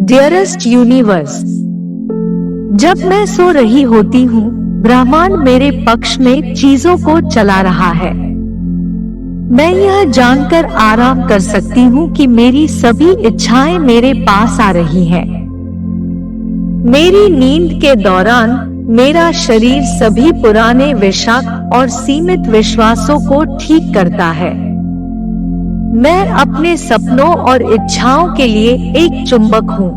Dearest universe, जब मैं सो रही होती हूँ, ब्रह्मांड मेरे पक्ष में चीजों को चला रहा है। मैं यह जानकर आराम कर सकती हूँ कि मेरी सभी इच्छाएं मेरे पास आ रही हैं। मेरी नींद के दौरान मेरा शरीर सभी पुराने विषाक्त और सीमित विश्वासों को ठीक करता है। मैं अपने सपनों और इच्छाओं के लिए एक चुंबक हूँ।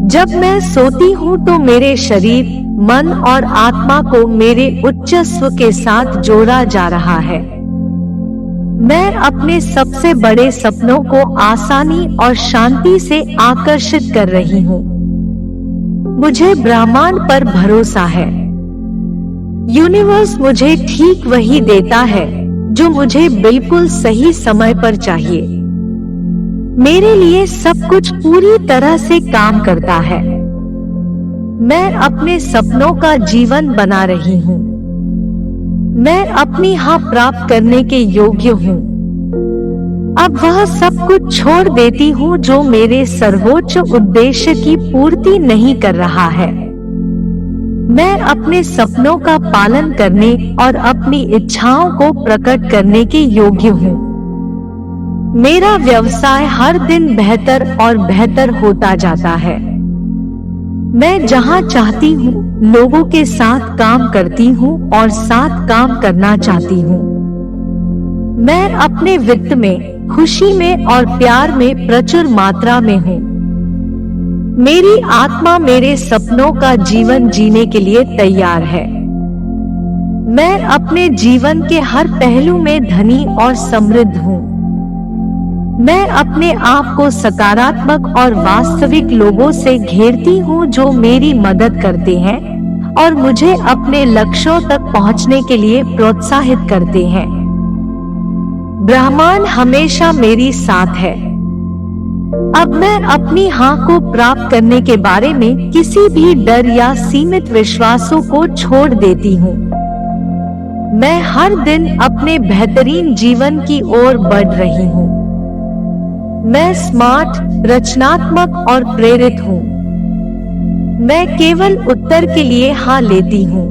जब मैं सोती हूँ तो मेरे शरीर, मन और आत्मा को मेरे उच्च स्व के साथ जोड़ा जा रहा है। मैं अपने सबसे बड़े सपनों को आसानी और शांति से आकर्षित कर रही हूँ। मुझे ब्रह्मांड पर भरोसा है। यूनिवर्स मुझे ठीक वही देता है जो मुझे बिल्कुल सही समय पर चाहिए। मेरे लिए सब कुछ पूरी तरह से काम करता है। मैं अपने सपनों का जीवन बना रही हूँ। मैं अपनी हाँ प्राप्त करने के योग्य हूँ। अब वह सब कुछ छोड़ देती हूँ जो मेरे सर्वोच्च उद्देश्य की पूर्ति नहीं कर रहा है। मैं अपने सपनों का पालन करने और अपनी इच्छाओं को प्रकट करने के योग्य हूँ। मेरा व्यवसाय हर दिन बेहतर और बेहतर होता जाता है। मैं जहाँ चाहती हूँ लोगों के साथ काम करती हूँ और साथ काम करना चाहती हूँ। मैं अपने वित्त में, खुशी में और प्यार में प्रचुर मात्रा में हूँ। मेरी आत्मा मेरे सपनों का जीवन जीने के लिए तैयार है। मैं अपने जीवन के हर पहलू में धनी और समृद्ध हूँ। मैं अपने आप को सकारात्मक और वास्तविक लोगों से घेरती हूँ जो मेरी मदद करते हैं और मुझे अपने लक्ष्यों तक पहुँचने के लिए प्रोत्साहित करते हैं। ब्रह्मांड हमेशा मेरी साथ है। अब मैं अपनी हाँ को प्राप्त करने के बारे में किसी भी डर या सीमित विश्वासों को छोड़ देती हूँ। मैं हर दिन अपने बेहतरीन जीवन की ओर बढ़ रही हूँ। मैं स्मार्ट, रचनात्मक और प्रेरित हूँ। मैं केवल उत्तर के लिए हाँ लेती हूँ।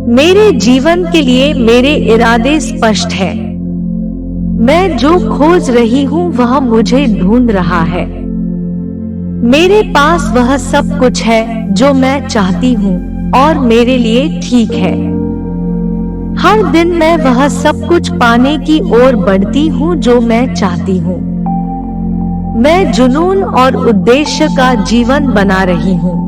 मेरे जीवन के लिए मेरे इरादे स्पष्ट हैं। मैं जो खोज रही हूँ वह मुझे ढूंढ रहा है। मेरे पास वह सब कुछ है जो मैं चाहती हूँ और मेरे लिए ठीक है। हर दिन मैं वह सब कुछ पाने की ओर बढ़ती हूँ जो मैं चाहती हूँ। मैं जुनून और उद्देश्य का जीवन बना रही हूँ।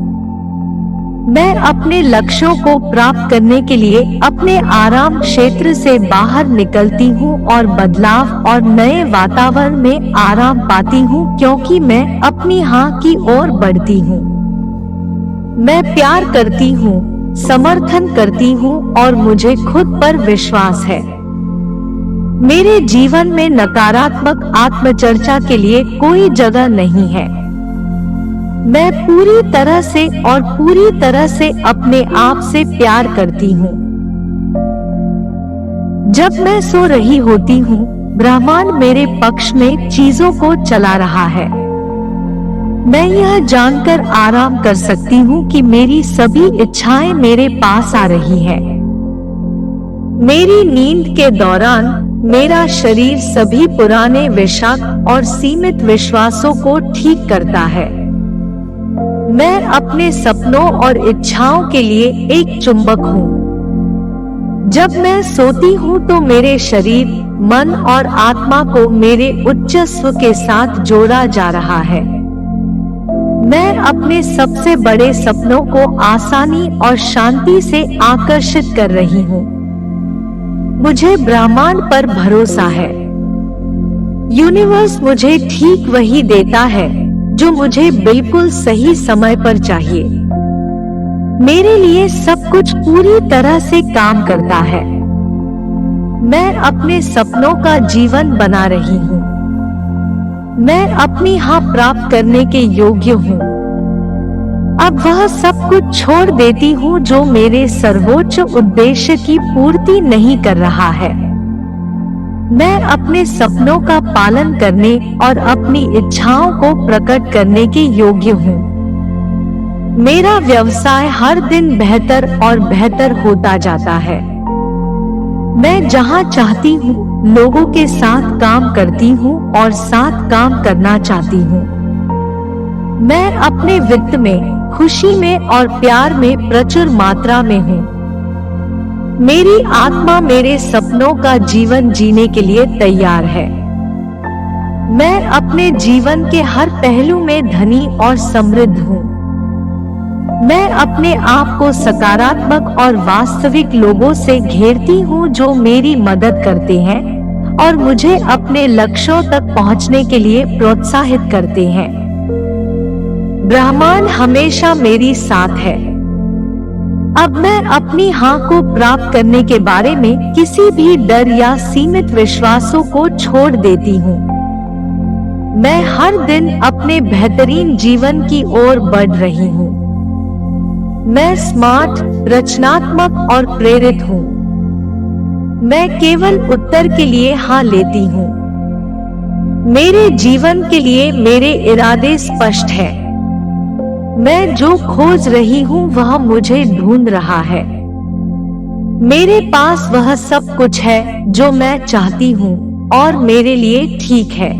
मैं अपने लक्ष्यों को प्राप्त करने के लिए अपने आराम क्षेत्र से बाहर निकलती हूँ और बदलाव और नए वातावरण में आराम पाती हूँ क्योंकि मैं अपनी हाँ की ओर बढ़ती हूँ। मैं प्यार करती हूँ, समर्थन करती हूँ और मुझे खुद पर विश्वास है। मेरे जीवन में नकारात्मक आत्मचर्चा के लिए कोई जगह नहीं है। मैं पूरी तरह से अपने आप से प्यार करती हूँ। जब मैं सो रही होती हूँ, ब्रह्मांड मेरे पक्ष में चीजों को चला रहा है। मैं यह जानकर आराम कर सकती हूँ कि मेरी सभी इच्छाएं मेरे पास आ रही हैं। मेरी नींद के दौरान मेरा शरीर सभी पुराने विषाक्त और सीमित विश्वासों को ठीक करता है। मैं अपने सपनों और इच्छाओं के लिए एक चुंबक हूँ। जब मैं सोती हूँ तो मेरे शरीर, मन और आत्मा को मेरे उच्च स्व के साथ जोड़ा जा रहा है। मैं अपने सबसे बड़े सपनों को आसानी और शांति से आकर्षित कर रही हूँ। मुझे ब्रह्मांड पर भरोसा है। यूनिवर्स मुझे ठीक वही देता है जो मुझे बिल्कुल सही समय पर चाहिए। मेरे लिए सब कुछ पूरी तरह से काम करता है। मैं अपने सपनों का जीवन बना रही हूँ। मैं अपनी हाँ प्राप्त करने के योग्य हूँ। अब वह सब कुछ छोड़ देती हूँ जो मेरे सर्वोच्च उद्देश्य की पूर्ति नहीं कर रहा है। मैं अपने सपनों का पालन करने और अपनी इच्छाओं को प्रकट करने के योग्य हूँ। मेरा व्यवसाय हर दिन बेहतर और बेहतर होता जाता है। मैं जहाँ चाहती हूँ लोगों के साथ काम करती हूँ और साथ काम करना चाहती हूँ। मैं अपने वित्त में, खुशी में और प्यार में प्रचुर मात्रा में हूँ। मेरी आत्मा मेरे सपनों का जीवन जीने के लिए तैयार है। मैं अपने जीवन के हर पहलू में धनी और समृद्ध हूँ। मैं अपने आप को सकारात्मक और वास्तविक लोगों से घेरती हूँ जो मेरी मदद करते हैं और मुझे अपने लक्ष्यों तक पहुँचने के लिए प्रोत्साहित करते हैं। ब्रह्मांड हमेशा मेरी साथ है। अब मैं अपनी हाँ को प्राप्त करने के बारे में किसी भी डर या सीमित विश्वासों को छोड़ देती हूँ। मैं हर दिन अपने बेहतरीन जीवन की ओर बढ़ रही हूँ। मैं स्मार्ट, रचनात्मक और प्रेरित हूँ। मैं केवल उत्तर के लिए हाँ लेती हूँ। मेरे जीवन के लिए मेरे इरादे स्पष्ट हैं। मैं जो खोज रही हूँ वह मुझे ढूंढ रहा है। मेरे पास वह सब कुछ है जो मैं चाहती हूँ और मेरे लिए ठीक है।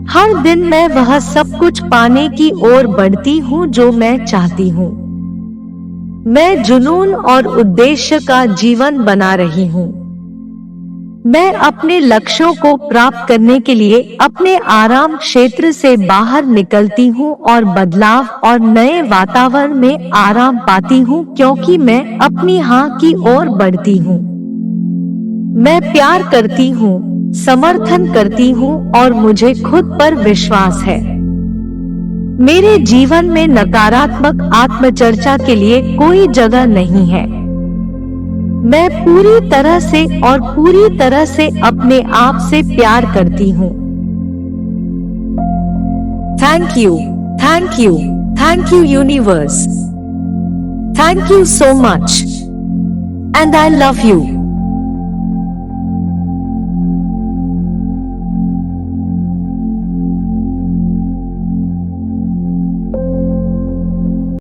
हर दिन मैं वह सब कुछ पाने की ओर बढ़ती हूँ जो मैं चाहती हूँ। मैं जुनून और उद्देश्य का जीवन बना रही हूँ। मैं अपने लक्ष्यों को प्राप्त करने के लिए अपने आराम क्षेत्र से बाहर निकलती हूँ और बदलाव और नए वातावरण में आराम पाती हूँ क्योंकि मैं अपनी हाँ की ओर बढ़ती हूँ। मैं प्यार करती हूँ, समर्थन करती हूँ और मुझे खुद पर विश्वास है। मेरे जीवन में नकारात्मक आत्मचर्चा के लिए कोई जगह नहीं है। मैं पूरी तरह से अपने आप से प्यार करती हूँ। Thank you universe. Thank you so much and I love you.